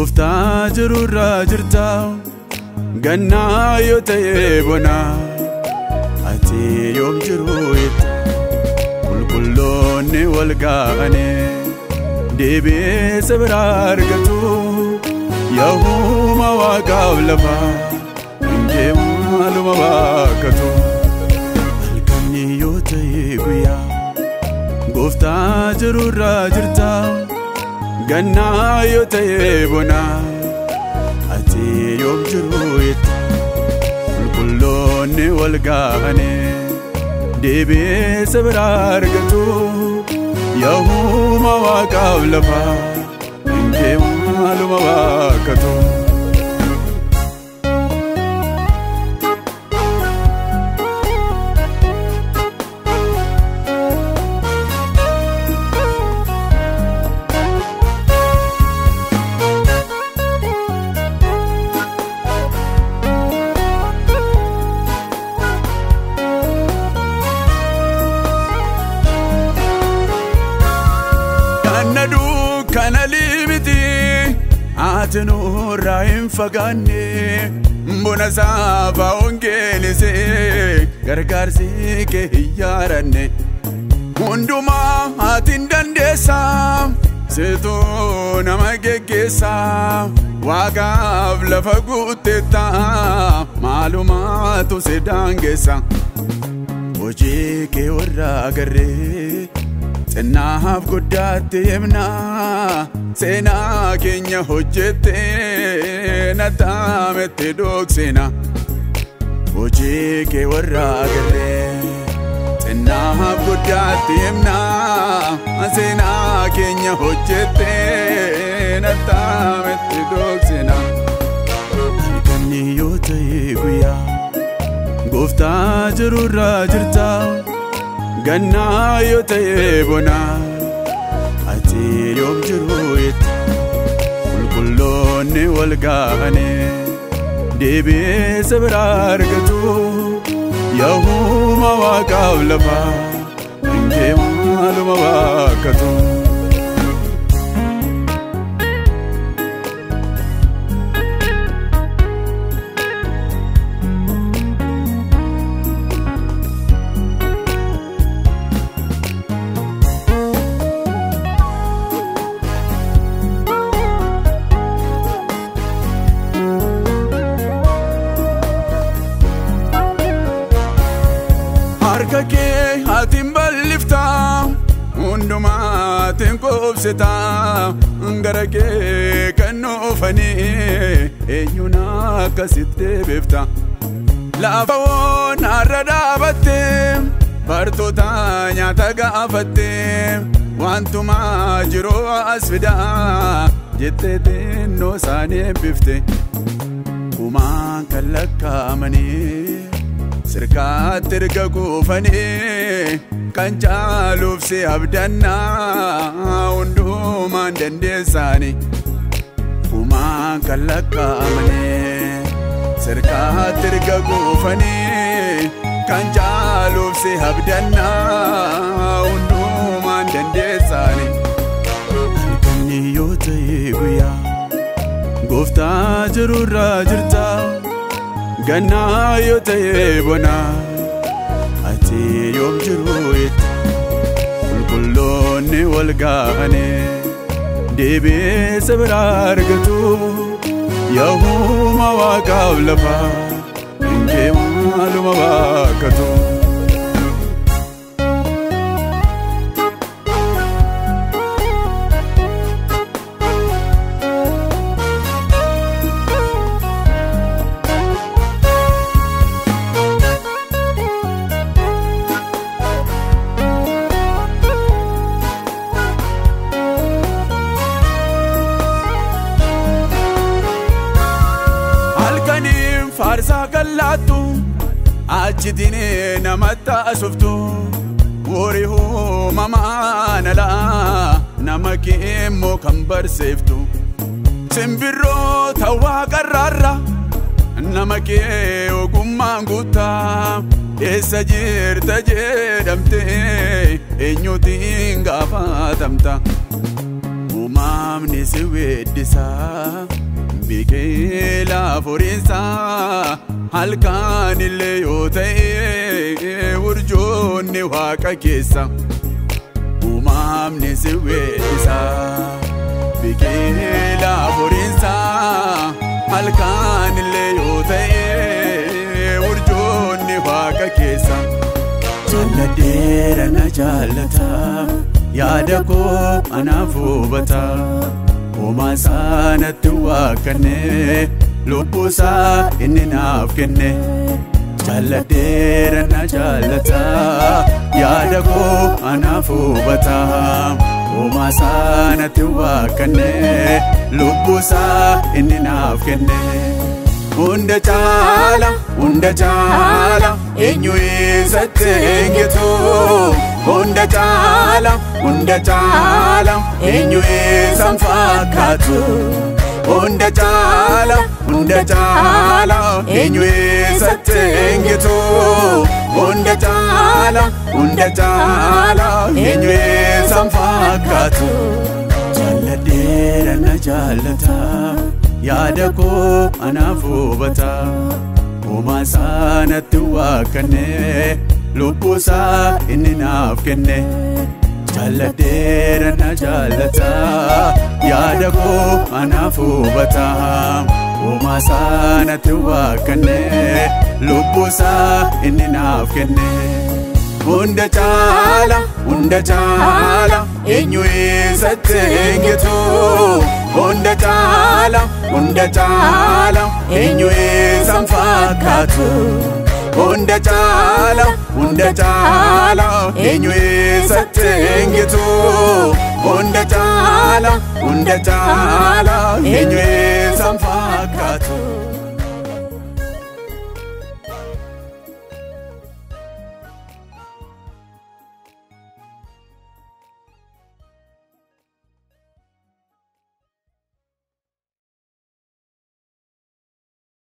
Gooftaa jirurraa jirta gannaa yoo ta'e bona ati yoom jiru itti qulqulloonni wal ga'ane deebi'ee biraa argatu yaa'uma waaqaaf lafa hundee maaluma baakatu halkanni yoo ta'e guyyaa Gooftaa jirurraa jirta gannaa yoo ta'e bona ati yoom jiru itti qulqulloonni wal ga'ane deebi'ee biraa argatu yaa'uma waaqaaf lafa hundee maaluma baakatu kana limiti atinurraa hin fagaanne bona saafa ongeelise gargaarsi kee hin yaaranne hundumaa atin dandeessa situ nama geggeessa waaqaaf lafa guuttetta maalumaatu si daangeessa hojii kee warra agarree Sennaaf guddaatti himna seenaa keenya hojjette natametti dhoksina hojii kee warra agarree sennaaf guddaatti himna seenaa keenya hojjette natametti dhoksina halkanni yoo ta'e guyyaa Gooftaa jirurraa jirta gannaa yoo ta'e bona ati yoom jiru itti qulqulloonni wal ga'ane deebi'ee biraa argatu yaa'uma waaqaaf lafa hundee maaluma baakatu Harka kee atin bal'ifta hundumaa atin qubsita gara kee kan oofanii eenyuun akkasitti deebifta lafa woonarra dhaabatte bartoota nyaata gaafatte wantumaa jiroo as fidaa jettee xinnoo isaanii eebbifte kumaan kan lakkaa'amanii sirkaatti erga kuufanii kan caaluuf si abdannaa hundumaan dandeessanii kumaan kan lakkaa'amanii sirkaatti erga kuufanii kan caaluuf si abdannaa hundumaan dandeessanii halkanni yoo ta'e guyyaa Gooftaa jirurraa jirta gannaa yoo ta'e bona ati yoom jiru itti qulqulloonni wal ga'ane deebi'ee biraa argatu yaa'uma waaqaaf lafa hundee maaluma baakatu Faarsaa gallaattu achitine namatti asuftu warri uumamaan alaa nama keemmoo kan barseeftu simbirroota waaqarraarra nama kee ogummaan guutaa eessa jirta jedhamte eenyutiin gaafatamta uumaa Uumamni si weeddisa biqila furiinsa halkan illee yoo ta'e urjoonni waaqa keessa. Uumamni si weeddisa biqila furiinsa halkan illee yoo ta'e urjoonni waaqa keessa. Jaaladheera na jaallata yaada koo anaaf hubata uumaa isaanatti waaqanne lubbuusaa inni naaf kenne. Jaaladheera na jaallata yaada koo anaaf hubata uumaa isaanatti waaqanne lubbuusaa inni naaf kenne. Hunda caala eenyu isatti eengitu. Hunda caala eenyu isaan fakkaatu. Hunda caala eenyu isatti eengitu. Hunda caala eenyu isaan fakkaatu. Jaaladheera na jaallata yaada koo anaaf hubata uumaa isaanatti waaqanne lubbuusaa inni naaf kenne. Jaaladheera na jaallata yaada koo anaaf hubata uumaa isaanatti waaqanne lubbuusaa inni naaf kenne. Hunda caala eenyu isatti eengitu. Hunda caala eenyu isaan fakkaatu. Hunda caala eenyu isatti eengitu. Hunda caala eenyu